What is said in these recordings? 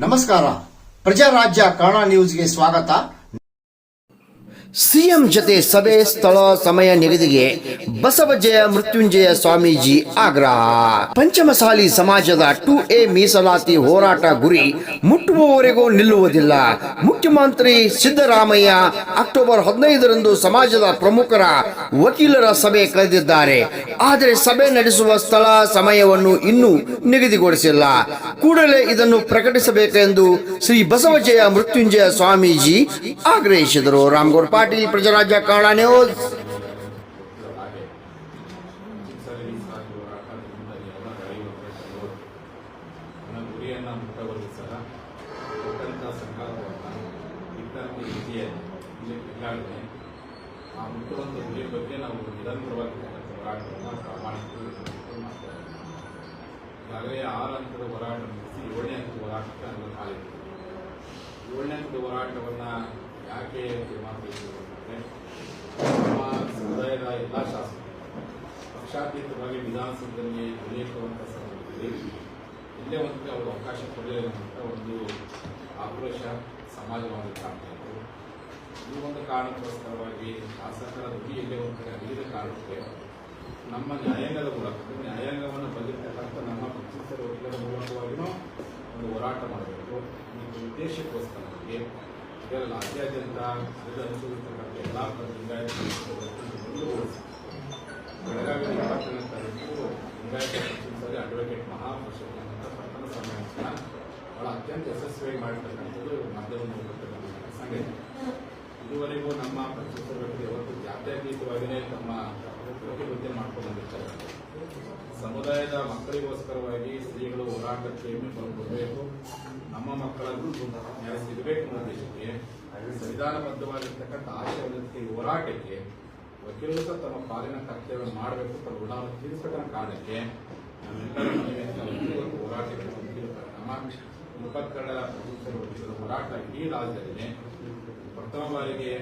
ನಮಸ್ಕಾರ. ಪ್ರಜಾರಾಜ್ಯ ಕನ್ನಡ ನ್ಯೂಸ್ಗೆ ಸ್ವಾಗತ. ಸಿಎಂ ಜತೆ ಸಭೆ, ಸ್ಥಳ ಸಮಯ ನಿಗದಿಗೆ ಬಸವಜಯ ಮೃತ್ಯುಂಜಯ ಸ್ವಾಮೀಜಿ ಆಗ್ರಹ. ಪಂಚಮಸಾಲಿ ಸಮಾಜದ 2A ಮೀಸಲಾತಿ ಹೋರಾಟ ಗುರಿ ಮುಟ್ಟುವವರೆಗೂ ನಿಲ್ಲುವುದಿಲ್ಲ. ಮುಖ್ಯಮಂತ್ರಿ ಸಿದ್ದರಾಮಯ್ಯ ಅಕ್ಟೋಬರ್ 15ರಂದು ಸಮಾಜದ ಪ್ರಮುಖರ ವಕೀಲರ ಸಭೆ ಕರೆದಿದ್ದಾರೆ. ಆದರೆ ಸಭೆ ನಡೆಸುವ ಸ್ಥಳ ಸಮಯವನ್ನು ಇನ್ನೂ ನಿಗದಿಗೊಳಿಸಿಲ್ಲ. ಕೂಡಲೇ ಇದನ್ನು ಪ್ರಕಟಿಸಬೇಕೆಂದು ಶ್ರೀ ಬಸವಜಯ ಮೃತ್ಯುಂಜಯ ಸ್ವಾಮೀಜಿ ಆಗ್ರಹಿಸಿದರು. ರಾಮಗೌಡ ಪಾಟೀಲ್, ಪ್ರಜಾರಾಜ್ಯ ಕನ್ನಡ ನ್ಯೂಸ್. ಹೋರಾಟವನ್ನು ಯಾಕೆ ತೀರ್ಮಾನಿಸಿದ್ದಾರೆ? ನಮ್ಮ ಸಮುದಾಯದ ಎಲ್ಲ ಶಾಸಕರು ಪಕ್ಷಾತೀತವಾಗಿ ವಿಧಾನಸೌಧದಲ್ಲಿ ಉಲ್ಲೇಖಿಸುವಂಥ ಸಂದರ್ಭದಲ್ಲಿ ಇಲ್ಲೇ ಒಂದು ಅವರು ಅವಕಾಶ ಕೊಡಲಿಲ್ಲ ಅಂತ ಒಂದು ಆಕ್ರೋಶ ಸಮಾಜವಾಗಿ ಕಾಣ್ತಾ ಇತ್ತು. ಈ ಒಂದು ಕಾರಣಕ್ಕೋಸ್ಕರವಾಗಿ ಶಾಸಕರ ಧ್ವನಿ ಇಲ್ಲೇ ಒಂದು ಕಡೆ ಅಲ್ಲಿದ್ದ ಕಾರಣಕ್ಕೆ ನಮ್ಮ ನ್ಯಾಯಾಂಗದ ಮೂಲಕ ನ್ಯಾಯಾಂಗವನ್ನು ಬಂದಿರತಕ್ಕಂಥ ನಮ್ಮ ಪಕ್ಷೇತರ ವಕೀಲರ ಮೂಲಕವಾಗಿಯೂ ಒಂದು ಹೋರಾಟ ಮಾಡಬೇಕು. ಈ ಉದ್ದೇಶಕ್ಕೋಸ್ಕರವಾಗಿ ರಾಜ್ಯಾದ್ಯಂತ ಅನುಸರಿಸತಕ್ಕಂಥ ಎಲ್ಲ ಬೆಳಗಾವಿ 20ನೇ ತಾರೀಕು ಲಿಂಗಾಯತ ಪಕ್ಷೇತರ ಅಡ್ವೊಕೇಟ್ ಮಹಾಪ್ರಶಸ್ತಿ ಅಂತ ಪಟ್ಟಣ ಸಮ್ಮೇಳನ ಬಹಳ ಅತ್ಯಂತ ಯಶಸ್ವಿಯಾಗಿ ಮಾಡಿರ್ತಕ್ಕಂಥದ್ದು ಮಾಧ್ಯಮದ ಮೂಲಕ ಸಂಗತಿ. ಇದುವರೆಗೂ ನಮ್ಮ ಪಕ್ಷೇತರ ವ್ಯಕ್ತಿ ಯಾವತ್ತು ಜಾತ್ಯತೀತವಾಗಿಯೇ ತಮ್ಮ ಹುದ್ದೆ ಮಾಡ್ಕೊಂಡು ಬಂದಿರ್ತಾರೆ. ಸಮುದಾಯದ ಮಕ್ಕಳಿಗೋಸ್ಕರವಾಗಿ ಶ್ರೀಗಳು ಹೋರಾಟಕ್ಕೆ ಬರಬೇಕು, ನಮ್ಮ ಮಕ್ಕಳನ್ನು ನ್ಯಾಯ ಸಿಗಬೇಕು ಅನ್ನೋ ಉದ್ದೇಶಕ್ಕೆ ಸಂವಿಧಾನಬದ್ಧವಾಗಿರ್ತಕ್ಕಂಥ ಆಶಯಕ್ಕೆ ಹೋರಾಟಕ್ಕೆ ವಕೀಲರು ಸಹ ತಮ್ಮ ಪಾಲಿನ ಕರ್ತವ್ಯವನ್ನು ಮಾಡಬೇಕು, ತಮ್ಮ ಋಣವನ್ನು ತೀರಿಸಬೇಕನ್ನೋ ಕಾರಣಕ್ಕೆ ನಮ್ಮೆಲ್ಲರ ಹೋರಾಟಕ್ಕೆ ನಮ್ಮ 22ರ ವಕೀಲರ ಹೋರಾಟ ಈ ರಾಜ್ಯದಲ್ಲಿ ಪ್ರಥಮ ಬಾರಿಗೆ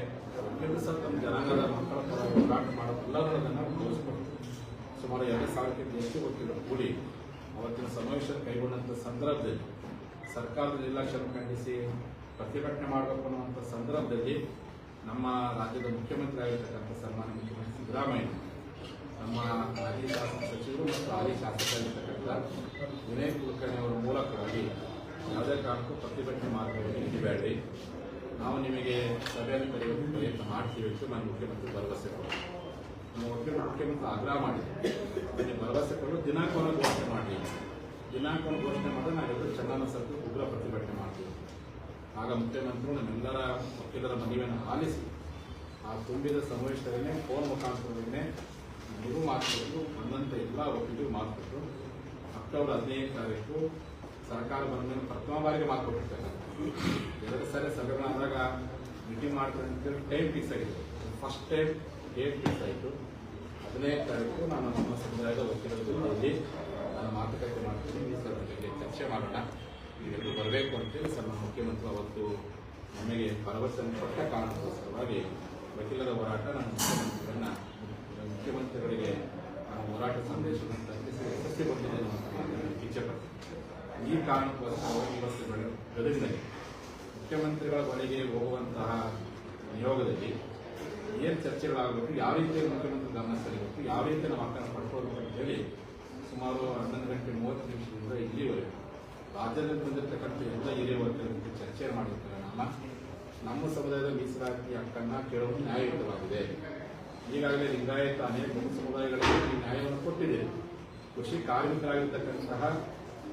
ವಕೀಲರು ಸಹ ತಮ್ಮ ಜನಾಂಗದ ಮಕ್ಕಳ ಪರ ಹೋರಾಟ ಮಾಡೋದೆಲ್ಲದನ್ನು ತೋರಿಸ್ಕೊಡ್ತಾರೆ. ಸುಮಾರು 2,000ಕ್ಕಿಂತ ಹೆಚ್ಚು ವಕೀಲರು ಕೂಡಿ ಅವತ್ತಿನ ಸಮಾವೇಶ ಕೈಗೊಂಡಂಥ ಸಂದರ್ಭದಲ್ಲಿ ಸರ್ಕಾರದ ನಿರ್ಲಕ್ಷ್ಯ ಖಂಡಿಸಿ ಪ್ರತಿಭಟನೆ ಮಾಡಬೇಕು ಅನ್ನುವಂಥ ಸಂದರ್ಭದಲ್ಲಿ ನಮ್ಮ ರಾಜ್ಯದ ಮುಖ್ಯಮಂತ್ರಿ ಆಗಿರ್ತಕ್ಕಂಥ ಸನ್ಮಾನ್ಯ ಮುಖ್ಯಮಂತ್ರಿ ಸಿದ್ದರಾಮಯ್ಯ, ನಮ್ಮ ಮಾಜಿ ಶಾಸಕ ಸಚಿವರು ಮತ್ತು ಹಾಲಿ ಶಾಸಕರಾಗಿರ್ತಕ್ಕಂಥ ವಿನಯ್ ಕುಲಕರ್ಣಿ ಅವರ ಮೂಲಕವಾಗಿ ಯಾವುದೇ ಕಾರಣಕ್ಕೂ ಪ್ರತಿಭಟನೆ ಮಾರ್ಗವಾಗಿ ನಿಲ್ಲಬೇಡಿ, ನಾವು ನಿಮಗೆ ಸಭೆಯನ್ನು ಕರೆಯುವ ಪ್ರಯತ್ನ ಮಾಡ್ತೀವಿ ಅಂತ ನಾನು ಮುಖ್ಯಮಂತ್ರಿ ಭರವಸೆ ಕೊಟ್ಟು ನಮ್ಮ ಮುಖ್ಯಮಂತ್ರಿ ಆಗ್ರಹ ಮಾಡಿದ್ದೆ. ಭರವಸೆ ಕೊಟ್ಟು ದಿನಾಂಕವನ್ನು ಘೋಷಣೆ ಮಾಡಿ, ದಿನಾಂಕವನ್ನು ಘೋಷಣೆ ಮಾಡಿದ್ರೆ ನಾವೆಲ್ಲರೂ ಚೆನ್ನಾಗಿ ಸರ್ಕಾರ ಉಗ್ರ ಪ್ರತಿಭಟನೆ ಮಾಡ್ತೀವಿ. ಆಗ ಮುಖ್ಯಮಂತ್ರಿಗಳು ನಮ್ಮೆಲ್ಲರ ವಕೀಲರ ಮನವಿಯನ್ನು ಆಲಿಸಿ ಆ ತುಂಬಿದ ಸಮಾವೇಶದಲ್ಲೇ ಫೋನ್ ಮುಖಾಂತರವೇ ನನಗೂ ಮಾತುಕೊಟ್ಟು ಬಂದಂಥ ಎಲ್ಲ ವಕೀಲರು ಮಾತುಕೊಟ್ಟು ಅಕ್ಟೋಬರ್ 15ನೇ ತಾರೀಕು ಸರ್ಕಾರ ಬಂದ ಮೇಲೆ ಪ್ರಥಮ ಬಾರಿಗೆ ಮಾತುಕೊಟ್ಟಿರ್ತಕ್ಕಂಥ 2 ಸಾರಿ ಸಭೆಗಳು ಆದಾಗ ಮೀಟಿಂಗ್ ಮಾಡ್ತಾರೆ ಅಂತೇಳಿ ಟೈಮ್ ಫಿಕ್ಸ್ ಆಗಿದೆ. ಫಸ್ಟ್ ಟೈಮ್ ಡೇಟ್ ಫಿಕ್ಸ್ ಆಯಿತು. 15ನೇ ತಾರೀಕು ನಾನು ನಮ್ಮ ಸಮುದಾಯದ ವಕೀಲರ ಜೊತೆಯಲ್ಲಿ ನಾನು ಮಾತುಕತೆ ಮಾಡ್ತೀನಿ, ಸರ್ ಜೊತೆಗೆ ಚರ್ಚೆ ಮಾಡೋಣ, ನೀವೆಲ್ಲರೂ ಬರಬೇಕು ಅಂತೇಳಿ ನಮ್ಮ ಮುಖ್ಯಮಂತ್ರಿ ಅವತ್ತು ನಮಗೆ ಭರವಸೆಯನ್ನು ಕೊಟ್ಟ ಕಾರಣಕ್ಕೋಸ್ಕರವಾಗಿ ವಕೀಲರ ಹೋರಾಟ ನಾನು ಮುಖ್ಯಮಂತ್ರಿಗಳಿಗೆ ನಾನು ಹೋರಾಟ ಸಂದೇಶವನ್ನು ತಲುಪಿಸಿ ಯಶಸ್ವಿಗೊಂಡಿದೆ ಅಂತ ಇಚ್ಛೆಪಡ್ತೀನಿ. ಈ ಕಾರಣಕ್ಕೋಸ್ಕರವಾಗಿ ಇವತ್ತು ಗದಗಿನಲ್ಲಿ ಮುಖ್ಯಮಂತ್ರಿಗಳ ಬಳಿಗೆ ಹೋಗುವಂತಹ ನಿಯೋಗದಲ್ಲಿ ಏನು ಚರ್ಚೆಗಳಾಗಬೇಕು, ಯಾವ ರೀತಿಯಲ್ಲಿ ಮುಖ್ಯಮಂತ್ರಿ ಗಮನ ಸೆಳೆಯಬೇಕು, ಯಾವ ರೀತಿ ನಾವು ಹಕ್ಕನ್ನು ಪಡ್ಕೋಬೇಕು ಅಂತೇಳಿ ಸುಮಾರು 11:30 ಇಲ್ಲಿವರೆಗೂ ರಾಜ್ಯದಲ್ಲಿ ಬಂದಿರತಕ್ಕಂಥ ಎಲ್ಲ ಹಿರಿಯ ವಕೀಲರ ಜೊತೆ ಚರ್ಚೆ ಮಾಡಿರ್ತಾರೆ. ನಮ್ಮ ಸಮುದಾಯದ ಮೀಸಲಾತಿ ಹಕ್ಕನ್ನು ಕೇಳುವುದು ನ್ಯಾಯಯುತವಾಗಿದೆ. ಈಗಾಗಲೇ ಲಿಂಗಾಯತ ಅನೇಕ ಸಮುದಾಯಗಳಿಗೆ ಈ ನ್ಯಾಯವನ್ನು ಕೊಟ್ಟಿದೆ. ಕೃಷಿ ಕಾರ್ಮಿಕರಾಗಿರ್ತಕ್ಕಂತಹ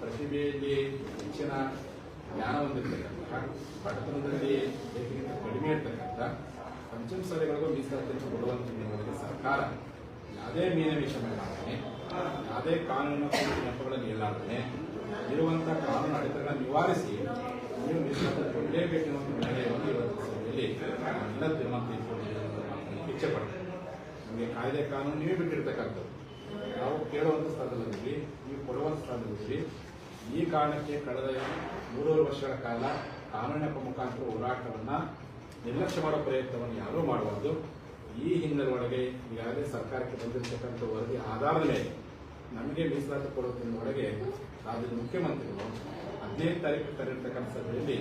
ಪ್ರತಿಭೆಯಲ್ಲಿ ಹೆಚ್ಚಿನ ಜ್ಞಾನ ಹೊಂದಿರತಕ್ಕಂತಹ ಬಡತನದಲ್ಲಿ ಕಡಿಮೆ ಇರ್ತಕ್ಕಂಥ ಪಂಚಮಸಾಲಿಗಳಿಗೂ ಮೀಸಲಾತಿಯನ್ನು ಕೊಡುವಂಥ ಸರ್ಕಾರ ಯಾವುದೇ ಮೀನವೇಷ ಮಾಡಲಾರ್ದೇ, ಯಾವುದೇ ಕಾನೂನು ನೆಪಗಳನ್ನು ಹೇಳಲಾರ್ದೇ ಇರುವಂತಹ ಕಾನೂನು ಅಡೆತಡೆಗಳನ್ನು ನಿವಾರಿಸಿ ನೀವು ಮೀಸಲಾತಿ ಕೊಡಲೇಬೇಕೆನ್ನುವ ನಿರ್ಣಯವನ್ನು ಇವತ್ತು ಸಭೆಯಲ್ಲಿ ಎಲ್ಲ ತೀರ್ಮಾನ ತೆಗೆದುಕೊಂಡಿದ್ದೇವೆ. ಇಚ್ಛೆ ಪಡ್ತೇವೆ. ನಮಗೆ ಕಾಯ್ದೆ ಕಾನೂನು ನೀವೇ ಬಿಟ್ಟಿರ್ತಕ್ಕಂಥದ್ದು, ನಾವು ಕೇಳುವಂಥ ಸ್ಥಳದಲ್ಲಿದ್ದೀವಿ, ನೀವು ಕೊಡುವಂಥ ಸ್ಥಳದಲ್ಲಿದ್ದೀವಿ. ಈ ಕಾರಣಕ್ಕೆ ಕಳೆದ 3 ವರ್ಷಗಳ ಕಾಲ ಕಾನೂನಿನ ಮುಖಾಂತರ ಹೋರಾಟವನ್ನು ನಿರ್ಲಕ್ಷ್ಯ ಮಾಡೋ ಪ್ರಯತ್ನವನ್ನು ಯಾರೂ ಮಾಡಬಾರ್ದು. ಈ ಹಿನ್ನೆಲೆಯೊಳಗೆ ಈಗಾಗಲೇ ಸರ್ಕಾರಕ್ಕೆ ಬಂದಿರತಕ್ಕಂಥ ವರದಿ ಆಧಾರದ ಮೇಲೆ ನಮಗೆ ಮೀಸಲಾತಿ ಕೊಡುವುದರೊಳಗೆ ರಾಜ್ಯದ ಮುಖ್ಯಮಂತ್ರಿಗಳು 15 ತಾರೀಕು ಕರೆದಿರ್ತಕ್ಕಂಥ ಸಭೆಯಲ್ಲಿ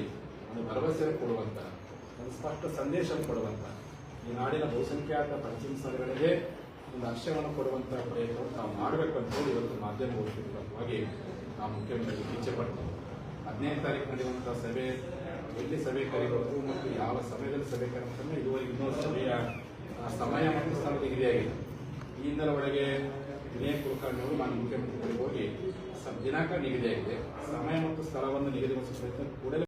ಒಂದು ಭರವಸೆ ಕೊಡುವಂತ, ಒಂದು ಸ್ಪಷ್ಟ ಸಂದೇಶ ಕೊಡುವಂತ, ಈ ನಾಡಿನ ಬಹುಸಂಖ್ಯಾತ ಪಶ್ಚಿಮ ಸಾಲಿಗಳಿಗೆ ಒಂದು ಆಶಯವನ್ನು ಕೊಡುವಂತ ಪ್ರಯತ್ನವನ್ನು ನಾವು ಮಾಡಬೇಕು ಅಂತ ಹೇಳಿ ಇವತ್ತು ಮಾಧ್ಯಮ ಮೂಲಕವಾಗಿ ನಾವು ಮುಖ್ಯಮಂತ್ರಿ ಇಚ್ಛೆ ಪಡ್ತೀವಿ. 15 ತಾರೀಕು ನಡೆಯುವಂತಹ ಸಭೆ, ಎಲ್ಲಿ ಸಭೆ ಕರೆಯುವುದು ಮತ್ತು ಯಾವ ಸಮಯದಲ್ಲಿ ಸಭೆ ಕರೆಯುವುದನ್ನು ಇದುವರೆಗೆ ಇನ್ನೂ ಸಭೆಯ ಸಮಯ ಮತ್ತು ಸ್ಥಳ ನಿಗದಿಯಾಗಿದೆ. ಈ ಹಿನ್ನೆಲೆ ಒಳಗೆ ವಿನಯ ಕುಲಕರ್ಣಿ ಅವರು ನಾನು ಮುಖ್ಯಮಂತ್ರಿಗಳಿಗೆ ಹೋಗಿ ದಿನಾಂಕ ನಿಗದಿಯಾಗಿದೆ, ಸಮಯ ಮತ್ತು ಸ್ಥಳವನ್ನು ನಿಗದಿಗೊಳಿಸುವ ಪ್ರಯತ್ನ ಕೂಡಲೇ